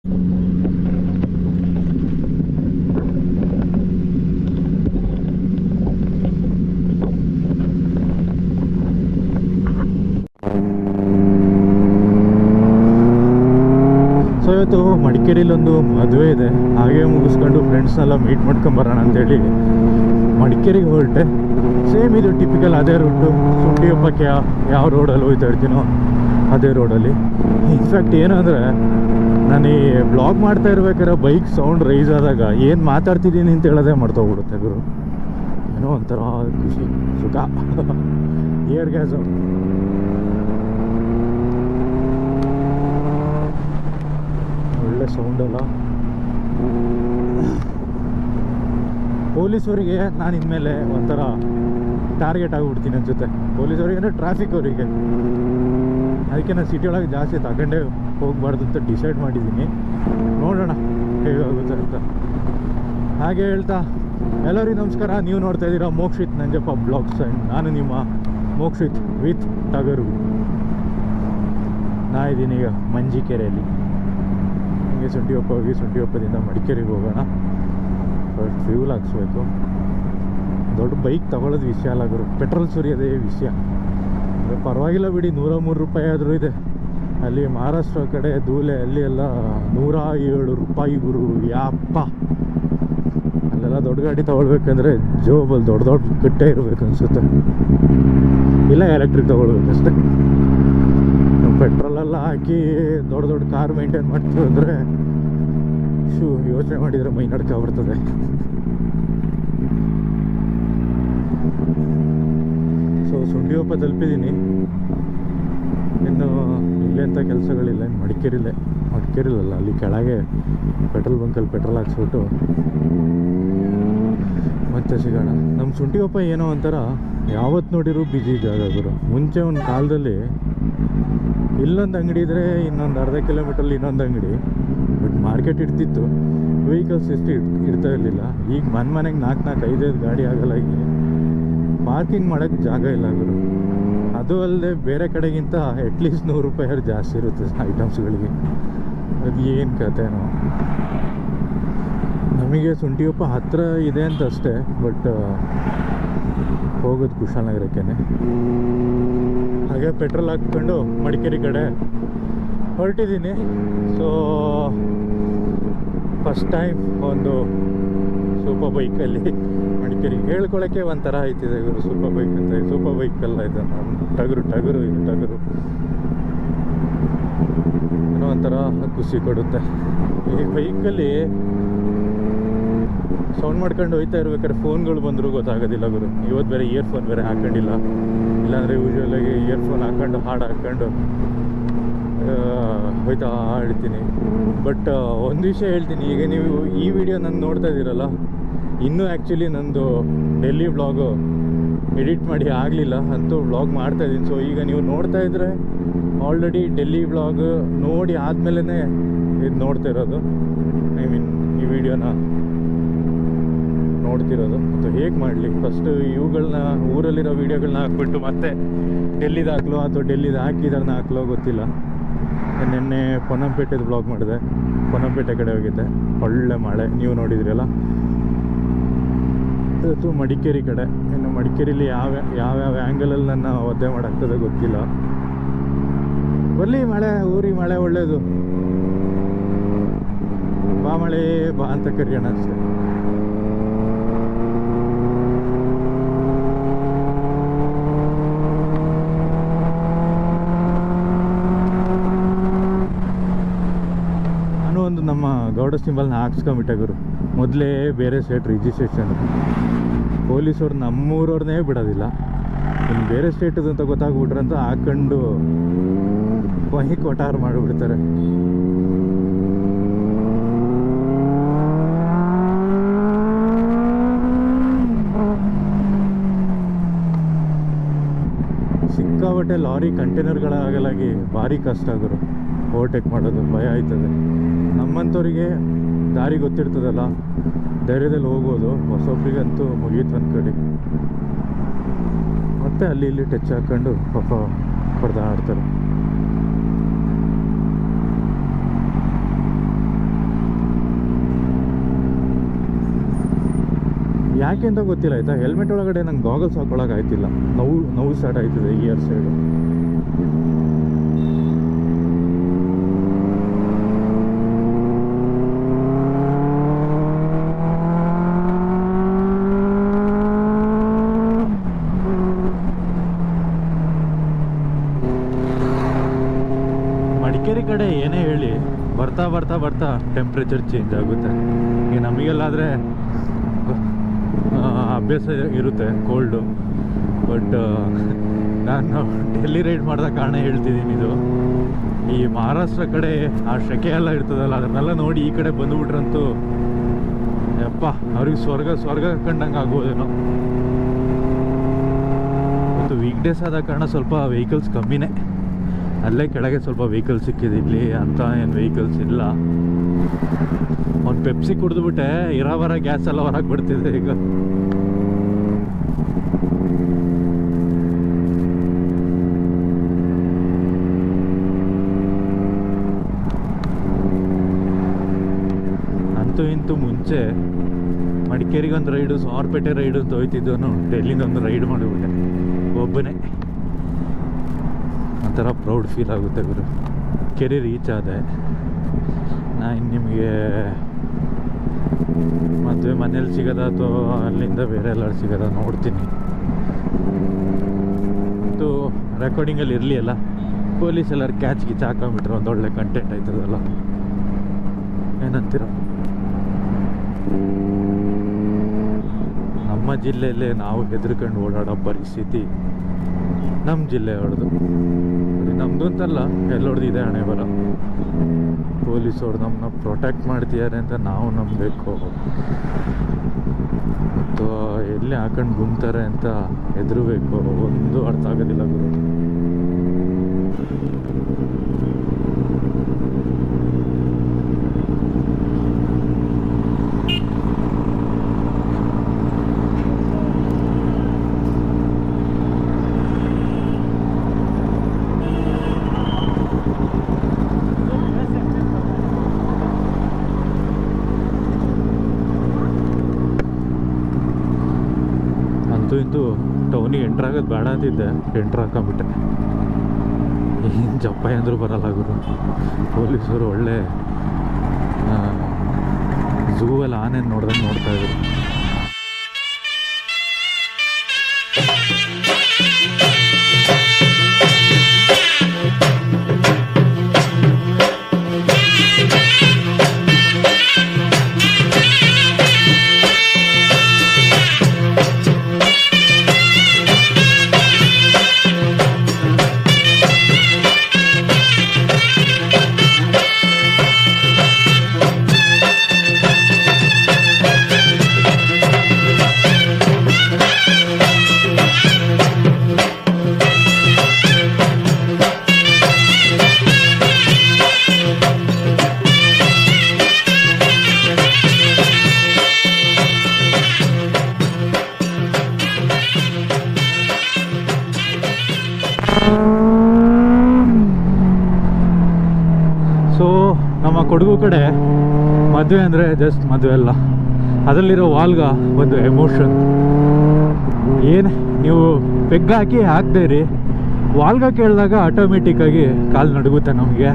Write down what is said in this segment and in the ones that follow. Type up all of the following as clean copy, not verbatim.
So ಇವತ್ತು ಮಡಿಕೇರಿಲೊಂದು ಮದುವೆ ಇದೆ, ಹಾಗೆ ಮುಗಿಸ್ಕೊಂಡು ಫ್ರೆಂಡ್ಸ್ನೆಲ್ಲ ಮೀಟ್ ಮಾಡ್ಕೊಂಬರೋಣ ಅಂತೇಳಿ ಮಡಿಕೇರಿಗೆ ಹೊರಟೆ. ಸೇಮ್ ಇದು ಟಿಪಿಕಲ್ ಅದೇ ರೂಟು. ಶುಂಠಿ ಹಬ್ಬಕ್ಕೆ ಯಾವ ರೋಡಲ್ಲಿ ಹೋಗ್ತಾ ಇರ್ತೀನೋ ಅದೇ ರೋಡಲ್ಲಿ. ಇನ್ಫ್ಯಾಕ್ಟ್ ಏನು ಅಂದರೆ, ನಾನು ಈ ಬ್ಲಾಗ್ ಮಾಡ್ತಾ ಇರ್ಬೇಕಾದ್ರೆ ಬೈಕ್ ಸೌಂಡ್ ರೈಸ್ ಆದಾಗ ಏನು ಮಾತಾಡ್ತಿದ್ದೀನಿ ಅಂತ ಹೇಳೋದೇ ಮಾಡ್ತೋಗ್ಬಿಡುತ್ತೆ ಗುರು. ಏನೋ ಒಂಥರ ಖುಷಿ, ಸುಖ, ಏರ್ ಗ್ಯಾಸು. ಒಳ್ಳೆ ಸೌಂಡಲ್ಲ. ಪೊಲೀಸವರಿಗೆ ನಾನು ಇನ್ಮೇಲೆ ಒಂಥರ ಟಾರ್ಗೆಟ್ ಆಗಿಬಿಡ್ತೀನಿ ಅನ್ಸುತ್ತೆ. ಪೊಲೀಸವ್ರಿಗೆ ಅಂದರೆ ಟ್ರಾಫಿಕ್ ಅವರಿಗೆ. ಅದಕ್ಕೆ ನಾನು ಸಿಟಿ ಒಳಗೆ ಜಾಸ್ತಿ ತಗೊಂಡೇ ಹೋಗಬಾರ್ದು ಅಂತ ಡಿಸೈಡ್ ಮಾಡಿದ್ದೀನಿ. ನೋಡೋಣ ಹೇಗಾಗುತ್ತೆ ಅಂತ. ಹಾಗೆ ಹೇಳ್ತಾ ಎಲ್ಲರಿಗೂ ನಮಸ್ಕಾರ. ನೀವು ನೋಡ್ತಾ ಇದ್ದೀರಾ ಮೋಕ್ಷಿತ್ ನಂಜಪ್ಪ ಬ್ಲಾಗ್ಸ್ ಆ್ಯಂಡ್ ನಾನು ನಿಮ್ಮ ಮೋಕ್ಷಿತ್ ವಿತ್ ಟಗರು. ನಾ ಇದ್ದೀನಿ ಈಗ ಮಂಜಿಕೆರೆಯಲ್ಲಿ. ಹೀಗೆ ಶುಂಠಿಯಪ್ಪ ಹೋಗಿ ಶುಂಠಿಯಪ್ಪದಿಂದ ಮಡಿಕೇರಿಗೆ ಹೋಗೋಣ. ಫಸ್ಟ್ ಫ್ಯೂಲ್ ಹಾಕ್ಸ್ಬೇಕು. ದೊಡ್ಡ ಬೈಕ್ ತಗೊಳ್ಳೋದು ವಿಷಯ ಅಲ್ಲ ಗುರು, ಪೆಟ್ರೋಲ್ ಸುರಿಯೋದೇ ವಿಷಯ. ಪರವಾಗಿಲ್ಲ ಬಿಡಿ, 103 ರೂಪಾಯಿ ಆದರೂ ಇದೆ. ಅಲ್ಲಿ ಮಹಾರಾಷ್ಟ್ರ ಕಡೆ ಧೂಲೆ ಅಲ್ಲಿ ಎಲ್ಲ 107 ರೂಪಾಯಿ ಗುರು. ಯಾಪ್ಪ, ಅಲ್ಲೆಲ್ಲ ದೊಡ್ಡ ಗಾಡಿ ತೊಗೊಳ್ಬೇಕಂದ್ರೆ ಜೋಬಲ್ಲಿ ದೊಡ್ಡ ದೊಡ್ಡ ಕಟ್ಟೆ ಇರಬೇಕು ಅನಿಸುತ್ತೆ. ಇಲ್ಲ ಎಲೆಕ್ಟ್ರಿಕ್ ತೊಗೊಳ್ಬೇಕಷ್ಟೆ. ಪೆಟ್ರೋಲೆಲ್ಲ ಹಾಕಿ ದೊಡ್ಡ ದೊಡ್ಡ ಕಾರ್ ಮೇಂಟೈನ್ ಮಾಡ್ತೀವಿ ಅಂದರೆ ಯೋಚನೆ ಮಾಡಿದರೆ ಮೈ ನಡ್ಕ ಬರ್ತದೆ. ಸೊ ಶುಂಠಿಯಪ್ಪ ತಲುಪಿದ್ದೀನಿ. ಇನ್ನು ಇಲ್ಲೇ ಅಂತ ಕೆಲಸಗಳಿಲ್ಲ. ಇನ್ನು ಮಡಿಕೇರಿಲಲ್ಲ, ಅಲ್ಲಿ ಕೆಳಗೆ ಪೆಟ್ರೋಲ್ ಬಂಕಲ್ಲಿ ಪೆಟ್ರೋಲ್ ಹಾಕ್ಸ್ಬಿಟ್ಟು ಮತ್ತೆ ಸಿಗೋಣ. ನಮ್ಮ ಶುಂಠಿಯಪ್ಪ ಏನೋ ಒಂಥರ ಯಾವತ್ತು ನೋಡಿರೂ ಬ್ಯುಸಿ ಜಾಗ ಗುರು. ಮುಂಚೆ ಒಂದು ಕಾಲದಲ್ಲಿ ಇಲ್ಲೊಂದು ಅಂಗಡಿ ಇದ್ದರೆ ಇನ್ನೊಂದು ಅರ್ಧ ಕಿಲೋಮೀಟ್ರಲ್ಲಿ ಇನ್ನೊಂದು ಅಂಗಡಿ, ಬಟ್ ಮಾರ್ಕೆಟ್ ಇರ್ತಿತ್ತು. ವೆಹಿಕಲ್ಸ್ ಎಷ್ಟು ಇರ್ತಾ ಇರಲಿಲ್ಲ. ಈಗ ಮನೆಗೆ 4-5 ಗಾಡಿ ಆಗಲಾಗಿ ಪಾರ್ಕಿಂಗ್ ಮಾಡೋಕ್ಕೆ ಜಾಗ ಇಲ್ಲ ಗುರು. ಅದು ಅಲ್ಲದೆ ಬೇರೆ ಕಡೆಗಿಂತ ಅಟ್ಲೀಸ್ಟ್ 100 ರೂಪಾಯಿ ಜಾಸ್ತಿ ಇರುತ್ತೆ ಐಟಮ್ಸ್ಗಳಿಗೆ. ಅದು ಏನು ಕಥೆನೋ. ನಮಗೆ ಶುಂಠಿಯಪ್ಪ ಹತ್ತಿರ ಇದೆ ಅಂತ ಅಷ್ಟೇ, ಬಟ್ ಹೋಗೋದು ಕುಶಾಲನಗರಕ್ಕೇನೆ. ಹಾಗೆ ಪೆಟ್ರೋಲ್ ಹಾಕ್ಕೊಂಡು ಮಡಿಕೇರಿ ಕಡೆ ಹೊರಟಿದ್ದೀನಿ. ಸೊ ಫಸ್ಟ್ ಟೈಮ್ ಒಂದು ಸೂಪರ್ ಬೈಕಲ್ಲಿ ಮಡಿಕೇರಿಗೆ ಹೇಳ್ಕೊಳ್ಳೋಕ್ಕೆ ಒಂಥರ ಆಯ್ತಿದೆ ಇವರು. ಸೂಪರ್ ಬೈಕ್ ಅಂತ, ಸೂಪರ್ ಬೈಕಲ್ಲ ಇದು, ಟಗರು ಏನೋ ಒಂಥರ ಖುಷಿ ಕೊಡುತ್ತೆ. ಈ ಬೈಕಲ್ಲಿ ಸೌಂಡ್ ಮಾಡ್ಕೊಂಡು ಹೋಗ್ತಾ ಇರ್ಬೇಕಾದ್ರೆ ಫೋನ್ಗಳು ಬಂದರೂ ಗೊತ್ತಾಗೋದಿಲ್ಲ ಗುರು. ಇವತ್ತು ಬೇರೆ ಇಯರ್ಫೋನ್ ಬೇರೆ ಹಾಕೊಂಡಿಲ್ಲ. ಇಲ್ಲಾಂದರೆ ಯೂಶ್ವಲಾಗಿ ಇಯರ್ಫೋನ್ ಹಾಕ್ಕೊಂಡು ಹಾಡು ಹಾಕ್ಕೊಂಡು ಹೋಯ್ತಾ ಹೇಳ್ತೀನಿ. ಬಟ್ ಒಂದು ವಿಷಯ ಹೇಳ್ತೀನಿ, ಈಗ ನೀವು ಈ ವಿಡಿಯೋ ನಾನು ನೋಡ್ತಾ ಇದ್ದೀರಲ್ಲ, ಇನ್ನೂ ಆ್ಯಕ್ಚುಲಿ ನಂದು ಡೆಲ್ಲಿ ವ್ಲಾಗು ಎಡಿಟ್ ಮಾಡಿ ಆಗಲಿಲ್ಲ, ಅಂತೂ ವ್ಲಾಗ್ ಮಾಡ್ತಾಯಿದ್ದೀನಿ. ಸೊ ಈಗ ನೀವು ನೋಡ್ತಾ ಇದ್ದರೆ ಆಲ್ರೆಡಿ ಡೆಲ್ಲಿ ವ್ಲಾಗ್ ನೋಡಿ ಆದಮೇಲೆ ಇದು ನೋಡ್ತಾ ಇರೋದು. ಐ ಮೀನ್ ಈ ವಿಡಿಯೋನ ನೋಡ್ತಿರೋದು. ಮತ್ತು ಹೇಗೆ ಮಾಡಲಿ, ಫಸ್ಟು ಇವುಗಳನ್ನ ಊರಲ್ಲಿರೋ ವೀಡಿಯೋಗಳನ್ನ ಹಾಕ್ಬಿಟ್ಟು ಮತ್ತೆ ಡೆಲ್ಲಿದು ಹಾಕ್ಲೋ ಅಥವಾ ಡೆಲ್ಲಿದು ಹಾಕಿದಾರನ್ನ ಹಾಕ್ಲೋ ಗೊತ್ತಿಲ್ಲ. ನಿನ್ನೆ ಪೊನ್ನಂಪೇಟೆದು ಬ್ಲಾಗ್ ಮಾಡಿದೆ. ಪೊನ್ನಂಪೇಟೆ ಕಡೆ ಹೋಗಿದ್ದೆ, ಒಳ್ಳೆ ಮಳೆ ನೀವು ನೋಡಿದ್ರಲ್ಲ. ಇವತ್ತು ಮಡಿಕೇರಿ ಕಡೆ. ಇನ್ನು ಮಡಿಕೇರಿಲಿ ಯಾವ್ಯಾವ ಆ್ಯಂಗಲಲ್ಲಿ ನನ್ನ ಒದ್ದೆ ಮಾಡೋಗ್ತದೆ ಗೊತ್ತಿಲ್ಲ. ಬರ್ಲಿ ಮಳೆ, ಊರಿಗೆ ಮಳೆ ಒಳ್ಳೇದು. ಬಾ ಮಳೆ ಬಾ ಅಂತ ಕರೆಯೋಣ ಅಷ್ಟೇ. ಒಂದು ನಮ್ಮ ಗೌಡ ಸಿಂಬಲ್ನ ಹಾಕ್ಸ್ಕೊಂಬಿಟ್ಟೆ ಗುರು. ಮೊದಲೇ ಬೇರೆ ಸ್ಟೇಟ್ ರಿಜಿಸ್ಟ್ರೇಷನ್. ಪೊಲೀಸವ್ರು ನಮ್ಮೂರವ್ರನ್ನೇ ಬಿಡೋದಿಲ್ಲ. ಇನ್ನು ಬೇರೆ ಸ್ಟೇಟದು ಅಂತ ಗೊತ್ತಾಗ್ಬಿಟ್ರೆ ಅಂತ ಹಾಕೊಂಡು ವಹಿ ಕೊಟಾರ ಮಾಡಿಬಿಡ್ತಾರೆ. ಸಿಕ್ಕಾಬಟ್ಟೆ ಲಾರಿ ಕಂಟೈನರ್ಗಳಾಗಲಾಗಿ ಭಾರಿ ಕಷ್ಟ ಗುರು. ಓವರ್ಟೇಕ್ ಮಾಡೋದು ಭಯ ಆಯ್ತದೆ. ನಮ್ಮಂಥವ್ರಿಗೆ ದಾರಿ ಗೊತ್ತಿರ್ತದಲ್ಲ, ಧೈರ್ಯದಲ್ಲಿ ಹೋಗ್ಬೋದು. ಹೊಸೊಬ್ರಿಗಂತೂ ಮುಗೀತು ಒಂದು ಕಡೆ. ಮತ್ತೆ ಅಲ್ಲಿ ಇಲ್ಲಿ ಟಚ್ ಹಾಕ್ಕೊಂಡು ಪಾಪ ಹೊಡೆದಾಡ್ತಾರೆ. ಯಾಕೆ ಅಂತ ಗೊತ್ತಿಲ್ಲ ಆಯಿತಾ. ಹೆಲ್ಮೆಟ್ ಒಳಗಡೆ ನಂಗೆ ಗಾಗಲ್ಸ್ ಹಾಕೊಳ್ಳೋಕೆ ಆಯ್ತಿಲ್ಲ, ನೋವು ಸ್ಟಾರ್ಟ್ ಆಯ್ತಿದೆ ಇಯರ್ ಸೈಡು. ಮಡಿಕೇರಿ ಕಡೆ ಏನೇ ಹೇಳಿ ಬರ್ತಾ ಬರ್ತಾ ಬರ್ತಾ ಟೆಂಪ್ರೇಚರ್ ಚೇಂಜ್ ಆಗುತ್ತೆ. ಈಗ ನಮಗೆಲ್ಲಾದರೆ ಅಭ್ಯಾಸ ಇರುತ್ತೆ ಕೋಲ್ಡು, ಬಟ್ ನಾನು ಡೆಲ್ಲಿ ರೈಡ್ ಮಾಡಿದ ಕಾರಣ ಹೇಳ್ತಿದ್ದೀನಿ ಇದು. ಈ ಮಹಾರಾಷ್ಟ್ರ ಕಡೆ ಆ ಸೆಕೆ ಎಲ್ಲ ಇರ್ತದಲ್ಲ, ಅದನ್ನೆಲ್ಲ ನೋಡಿ ಈ ಕಡೆ ಬಂದುಬಿಟ್ರಂತೂ ಯಪ್ಪ ಅವ್ರಿಗೆ ಸ್ವರ್ಗ ಕಂಡಂಗೆ ಆಗ್ಬೋದೇನೋ. ಮತ್ತು ವೀಕ್ ಡೇಸ್ ಆದ ಕಾರಣ ಸ್ವಲ್ಪ ವೆಹಿಕಲ್ಸ್ ಕಮ್ಮಿನೇ, ಅಲ್ಲೇ ಕೆಳಗೆ ಸ್ವಲ್ಪ ವೆಹಿಕಲ್ಸ್ ಸಿಕ್ಕಿದೆ, ಇಲ್ಲಿ ಅಂತ ಏನು ವೆಹಿಕಲ್ಸ್ ಇಲ್ಲ. ಒಂದು ಪೆಪ್ಸಿ ಕುಡಿದ್ಬಿಟ್ಟೆ ಇರೋವರ ಗ್ಯಾಸ್ ಎಲ್ಲ ಹೊರಗೆ ಬಿಡ್ತಿದೆ ಈಗ. ಅಂತೂ ಇಂತೂ ಮುಂಚೆ ಮಡಿಕೇರಿಗೆ ಒಂದು ರೈಡು, ಸಾರ್ಪೇಟೆ ರೈಡು ಅಂತ ಹೋಯ್ತಿದ್ದವನು ಡೆಲ್ಲಿಂದ ಒಂದು ರೈಡ್ ಮಾಡಿಬಿಟ್ಟೆ ಒಬ್ಬನೇ. ಒಂಥರ ಪ್ರೌಡ್ ಫೀಲ್ ಆಗುತ್ತೆ ಗುರು. ಕೆರೆ ರೀಚ್ ಆದೆ ನಾನು. ನಿಮಗೆ ಮದುವೆ ಮನೇಲಿ ಸಿಗೋದ ಅಥವಾ ಅಲ್ಲಿಂದ ಬೇರೆ ಎಲ್ಲರೂ ಸಿಗೋದ ನೋಡ್ತೀನಿ. ಮತ್ತು ರೆಕಾರ್ಡಿಂಗಲ್ಲಿ ಇರಲಿ ಅಲ್ಲ, ಪೊಲೀಸ್ ಎಲ್ಲರೂ ಕ್ಯಾಚ್ ಗಿಚ್ ಹಾಕೊಂಡ್ಬಿಟ್ರೆ ಒಂದೊಳ್ಳೆ ಕಂಟೆಂಟ್ ಆಯ್ತದಲ್ಲ, ಏನಂತೀರ? ನಮ್ಮ ಜಿಲ್ಲೆಯಲ್ಲೇ ನಾವು ಹೆದರ್ಕೊಂಡು ಓಡಾಡೋ ಪರಿಸ್ಥಿತಿ ನಮ್ಮ ಜಿಲ್ಲೆ ಹೊಡೆದು. ನಮ್ಮದು ಅಂತಲ್ಲ, ಎಲ್ಲೊಡ್ದು ಇದೆ ಹಣೆ ಬರ. ಪೊಲೀಸವ್ರು ನಮ್ಮನ್ನ ಪ್ರೊಟೆಕ್ಟ್ ಮಾಡ್ತಿದ್ದಾರೆ ಅಂತ ನಾವು ನಂಬಬೇಕು, ಮತ್ತು ಎಲ್ಲಿ ಹಾಕೊಂಡು ಗುಮ್ತಾರೆ ಅಂತ ಹೆದರಬೇಕು. ಒಂದು ಅರ್ಥ ಆಗೋದಿಲ್ಲ ಗುರು. ಇಂದು ಟೌನಿಗೆ ಎಂಟ್ರ್ ಆಗೋದು ಬೇಡ ಅಂತಿದ್ದೆ, ಎಂಟ್ರ್ ಹಾಕೊಂಬಿಟ್ಟೆ. ಏನು ಜಪ್ಪಾಯಿ ಅಂದರೂ ಬರಲ್ಲ ಗುರು. ಪೊಲೀಸರು ಒಳ್ಳೆ ಝೂವಲ್ಲಿ ಆನೆಯನ್ನು ನೋಡ್ದಂಗೆ ನೋಡ್ತಾಯಿದ್ರು. ಸೊ ನಮ್ಮ ಕೊಡಗು ಕಡೆ ಮದುವೆ ಅಂದರೆ ಜಸ್ಟ್ ಮದುವೆ ಅಲ್ಲ, ಅದರಲ್ಲಿರೋ ವಾಲ್ಗ ಒಂದು ಎಮೋಷನ್. ಏನು ನೀವು ಪೆಗ್ ಹಾಕದೇ ಇರಿ, ವಾಲ್ಗ ಕೇಳಿದಾಗ ಆಟೋಮೆಟಿಕ್ಕಾಗಿ ಕಾಲು ನಡುಗುತ್ತೆ. ನಮಗೆ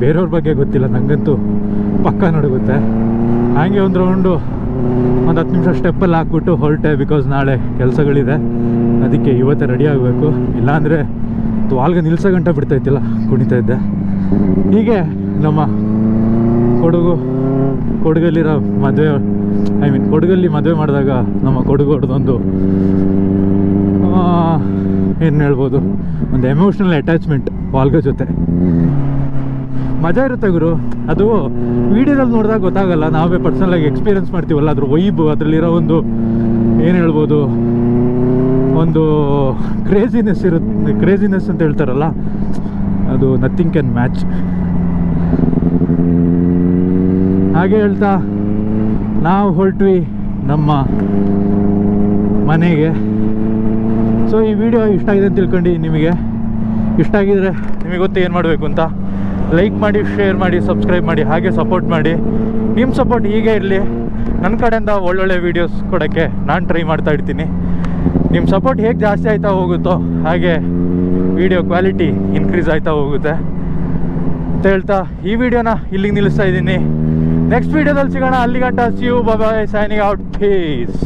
ಬೇರೆಯವ್ರ ಬಗ್ಗೆ ಗೊತ್ತಿಲ್ಲ, ನನಗಂತೂ ಪಕ್ಕ ನಡುಗುತ್ತೆ. ಹಾಗೆ ಒಂದು ರೌಂಡು ಒಂದು 10 ನಿಮಿಷ ಸ್ಟೆಪ್ಪಲ್ಲಿ ಹಾಕ್ಬಿಟ್ಟು ಹೊರಟೆ. ಬಿಕಾಸ್ ನಾಳೆ ಕೆಲಸಗಳಿದೆ, ಅದಕ್ಕೆ ಇವತ್ತೇ ರೆಡಿ ಆಗಬೇಕು. ಇಲ್ಲಾಂದರೆ ವಾಲ್ಗ ನಿಲ್ಸೋ ಗಂಟೆ ಬಿಡ್ತಾಯಿತ್ತಿಲ್ಲ, ಕುಣಿತಾ ಇದ್ದೆ. ಹೀಗೆ ನಮ್ಮ ಕೊಡಗಲ್ಲಿರೋ ಮದುವೆ, ಕೊಡಗಲ್ಲಿ ಮದುವೆ ಮಾಡಿದಾಗ ನಮ್ಮ ಕೊಡಗು ಹೊಡೆದೊಂದು ಏನು ಹೇಳ್ಬೋದು, ಒಂದು ಎಮೋಷ್ನಲ್ ಅಟ್ಯಾಚ್ಮೆಂಟ್ ವಾಲ್ಗ ಜೊತೆ. ಮಜಾ ಇರುತ್ತೆ ಗುರು. ಅದು ವೀಡಿಯೋದಲ್ಲಿ ನೋಡಿದಾಗ ಗೊತ್ತಾಗಲ್ಲ, ನಾವೇ ಪರ್ಸನಲಾಗಿ ಎಕ್ಸ್ಪೀರಿಯೆನ್ಸ್ ಮಾಡ್ತೀವಲ್ಲ, ಅದ್ರ ವೈಬು, ಅದರಲ್ಲಿರೋ ಒಂದು ಏನು ಹೇಳ್ಬೋದು, ಒಂದು ಕ್ರೇಜಿನೆಸ್ ಇರುತ್ತೆ. ಕ್ರೇಜಿನೆಸ್ ಅಂತ ಹೇಳ್ತಾರಲ್ಲ, ಅದು ನಥಿಂಗ್ ಕ್ಯಾನ್ ಮ್ಯಾಚ್. ಹಾಗೆ ಹೇಳ್ತಾ ನಾವು ಹೊರಟ್ವಿ ನಮ್ಮ ಮನೆಗೆ. ಸೊ ಈ ವಿಡಿಯೋ ಇಷ್ಟ ಆಗಿದೆ ಅಂತ ತಿಳ್ಕೊಂಡು, ನಿಮಗೆ ಇಷ್ಟ ಆಗಿದರೆ ನಿಮಗೆ ಗೊತ್ತು ಏನು ಮಾಡಬೇಕು ಅಂತ. ಲೈಕ್ ಮಾಡಿ, ಶೇರ್ ಮಾಡಿ, ಸಬ್ಸ್ಕ್ರೈಬ್ ಮಾಡಿ, ಹಾಗೆ ಸಪೋರ್ಟ್ ಮಾಡಿ. ನಿಮ್ಮ ಸಪೋರ್ಟ್ ಹೀಗೆ ಇರಲಿ. ನನ್ನ ಕಡೆಯಿಂದ ಒಳ್ಳೊಳ್ಳೆ ವೀಡಿಯೋಸ್ ಕೊಡೋಕ್ಕೆ ನಾನು ಟ್ರೈ ಮಾಡ್ತಾ ಇರ್ತೀನಿ. ನಿಮ್ಮ ಸಪೋರ್ಟ್ ಹೇಗೆ ಜಾಸ್ತಿ ಆಯ್ತಾ ಹೋಗುತ್ತೋ ಹಾಗೆ ವಿಡಿಯೋ ಕ್ವಾಲಿಟಿ ಇನ್ಕ್ರೀಸ್ ಆಯ್ತಾ ಹೋಗುತ್ತೆ ಅಂತ ಹೇಳ್ತಾ ಈ ವಿಡಿಯೋನ ಇಲ್ಲಿಗೆ ನಿಲ್ಲಿಸ್ತಾ ಇದ್ದೀನಿ. ನೆಕ್ಸ್ಟ್ ವಿಡಿಯೋದಲ್ಲಿ ಸಿಗೋಣ. ಅಲ್ಲಿಗಂಟ see you, bye bye, signing out, piece.